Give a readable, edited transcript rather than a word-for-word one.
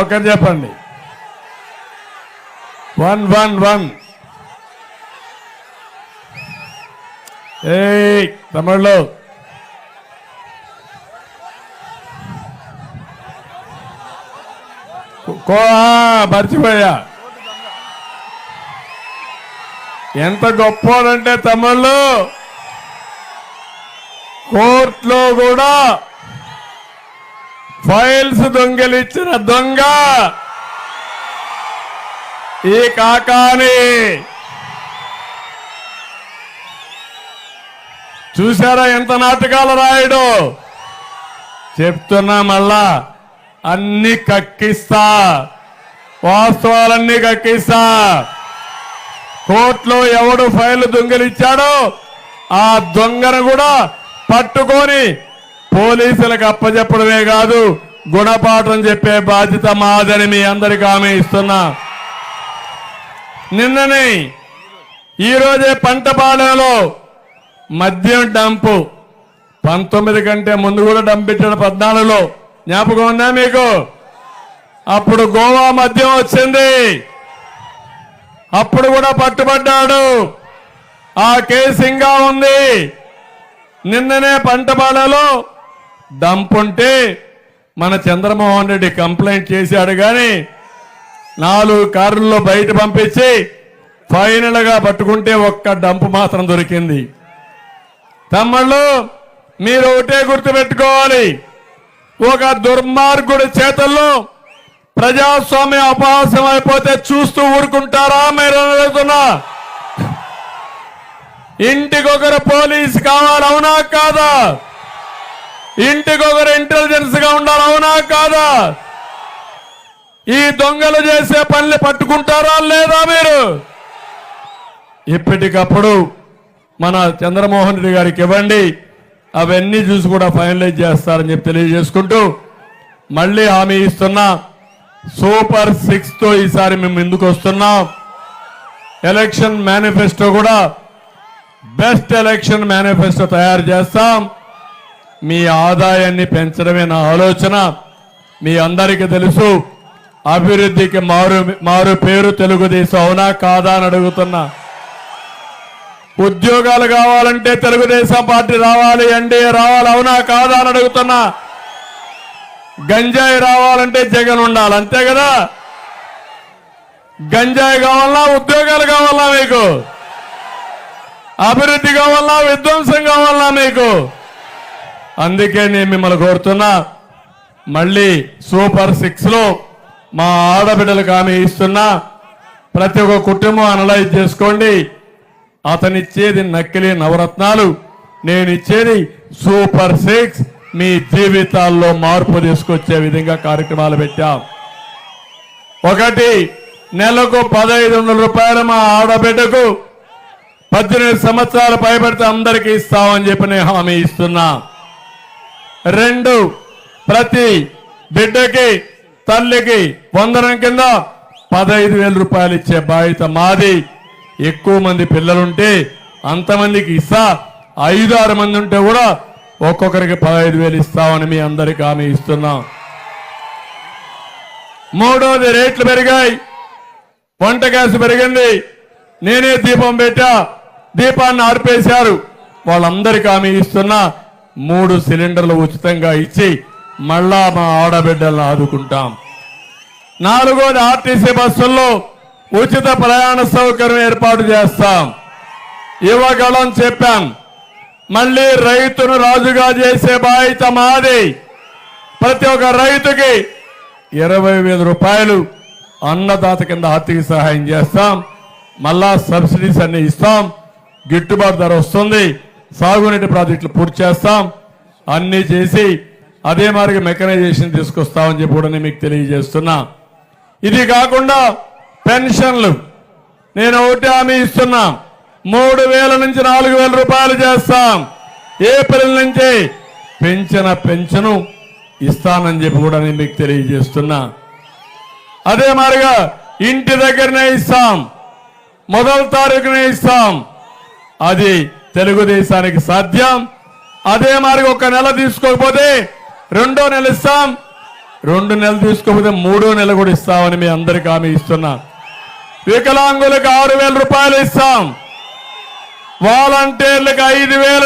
ఒకరు చెప్పండి. 111. తమిళ్లో మర్చిపోయా. ఎంత గొప్పోడంటే తమిళ్లు కోర్టులో కూడా ఫైల్స్ దొంగిలించిన దొంగ ఈ కాకాని. చూసారా ఎంత నాటకాలు రాయడు. చెప్తున్నా మళ్ళా అన్ని కక్కిస్తా, వాస్తవాలన్నీ కక్కిస్తా. కోర్టులో ఎవడు ఫైల్ దొంగిలించాడో ఆ దొంగను కూడా పట్టుకొని పోలీసులకు అప్పచెప్పడమే కాదు గుణపాఠం చెప్పే బాధ్యత మాదని మీ అందరికీ హామీ ఇస్తున్నా. నిన్ననే ఈరోజే పంటపాలెంలో మద్యం డంపు 19 కంటే ముందు కూడా డంప్ పెట్టాడు 14లో. జ్ఞాపకం ఉందా మీకు? అప్పుడు గోవా మద్యం వచ్చింది, అప్పుడు కూడా పట్టుబడ్డాడు. ఆ కేసు ఇంకా ఉంది. నిన్ననే పంటపాలలో డంపుంటే మన చంద్రమోహన్ రెడ్డి కంప్లైంట్ చేశాడు. కానీ 4 కార్లలో బయట పంపించి ఫైనల్ గా పట్టుకుంటే ఒక్క డంపు మాత్రం దొరికింది. తమ్ముళ్ళు మీరు ఒకటే గుర్తుపెట్టుకోవాలి, ఒక దుర్మార్గుడి చేతుల్లో ప్రజాస్వామ్యం అపహాస్యం అయిపోతే చూస్తూ ఊరుకుంటారా? మీరు అడుగుతున్నా. ఇంటికొకరు పోలీస్ కావాలి, అవునా కాదా? ఇంటికొకరు ఇంటెలిజెన్స్ గా ఉండాలి, అవునా కాదా? ఈ దొంగలు చేసే పనులు పట్టుకుంటారా లేదా? మీరు ఇప్పటికప్పుడు మన చంద్రమోహన్ రెడ్డి గారికి ఇవ్వండి, అవన్నీ చూసి కూడా ఫైనలైజ్ చేస్తారని చెప్పి తెలియజేసుకుంటూ మళ్ళీ హామీ ఇస్తున్నా, సూపర్ 6 తో ఈసారి మేము ముందుకు వస్తున్నాం. ఎలక్షన్ మేనిఫెస్టో కూడా బెస్ట్ ఎలక్షన్ మేనిఫెస్టో తయారు చేస్తాం. మీ ఆదాయాన్ని పెంచడమే నా ఆలోచన. మీ అందరికీ తెలుసు, అభివృద్ధికి మారు పేరు తెలుగుదేశం, అవునా కాదా అని అడుగుతున్నా. ఉద్యోగాలు కావాలంటే తెలుగుదేశం పార్టీ రావాలి, ఎన్డీఏ రావాలి, అవునా కాదా అని అడుగుతున్నా. గంజాయి రావాలంటే జగన్ ఉండాలి, అంతే కదా? గంజాయి కావాలా, ఉద్యోగాలు కావాలా మీకు? అభివృద్ధి కావాలా, విధ్వంసం కావాలా మీకు? అందుకే నేను మిమ్మల్ని కోరుతున్నా, మళ్ళీ సూపర్ 6 లో మా ఆడబిడ్డలకు హామీ ఇస్తున్నా. ప్రతి ఒక్క కుటుంబం అనలైజ్ చేసుకోండి. అతనిచ్చేది నకిలీ నవరత్నాలు, నేనిచ్చేది సూపర్ 6. మీ జీవితాల్లో మార్పు తీసుకొచ్చే విధంగా కార్యక్రమాలు పెట్టాం. ఒకటి, నెలకు 1500 రూపాయలు మా ఆడబిడ్డకు 18 సంవత్సరాలు పైబడితే అందరికీ ఇస్తామని చెప్పి నేను హామీ ఇస్తున్నా. 2, ప్రతి బిడ్డకి తల్లికి వందనం కింద 15,000 రూపాయలు ఇచ్చే బాధ్యత మాది. ఎక్కువ మంది పిల్లలుంటే అంతమందికి ఇస్తా, 5-6 మంది ఉంటే కూడా ఒక్కొక్కరికి 15,000 ఇస్తామని మీ అందరికీ హామీ ఇస్తున్నాం. 3వది, రేట్లు పెరిగాయి, వంట గ్యాస్ పెరిగింది. నేనే దీపం పెట్టా, దీపాన్ని ఆర్పేశారు. వాళ్ళందరికీ హామీ ఇస్తున్నా, 3 సిలిండర్లు ఉచితంగా ఇచ్చి మళ్ళా మా ఆడబిడ్డలను ఆదుకుంటాం. 4వది, ఆర్టీసీ బస్సుల్లో ఉచిత ప్రయాణ సౌకర్యం ఏర్పాటు చేస్తాం. ఇవ్వగలం చెప్పాం. మళ్ళీ రైతును రాజుగా చేసే బాధ్యత మాది. ప్రతి ఒక్క రైతుకి 20,000 రూపాయలు అన్నదాత కింద ఆర్థిక సహాయం చేస్తాం. మళ్ళా సబ్సిడీస్ అన్ని ఇస్తాం. గిట్టుబాటు ధర వస్తుంది. సాగునీటి ప్రాజెక్టులు పూర్తి చేస్తాం. అన్ని చేసి అదే మాదిరిగా మెకనైజేషన్ తీసుకొస్తామని చెప్పి కూడా మీకు తెలియజేస్తున్నా. ఇది కాకుండా పెన్షన్లు నేను ఒకటి హామీ ఇస్తున్నా, 3,000 నుంచి 4,000 రూపాయలు చేస్తాం. ఏప్రిల్ నుంచి పెన్షను ఇస్తానని చెప్పి కూడా నేను మీకు తెలియజేస్తున్నా. అదే మాదిరిగా ఇంటి దగ్గరనే ఇస్తాం, 1వ తారీఖునే ఇస్తాం. అది తెలుగుదేశానికి సాధ్యం. అదే మాదిరిగా 1 నెల తీసుకోకపోతే 2వ నెల ఇస్తాం, 2 నెలలు తీసుకోకపోతే 3వ నెల కూడా ఇస్తామని మీ అందరికీ హామీ ఇస్తున్నా. వికలాంగులకు 6,000 రూపాయలు ఇస్తాం. వాలంటీర్లకు 5,000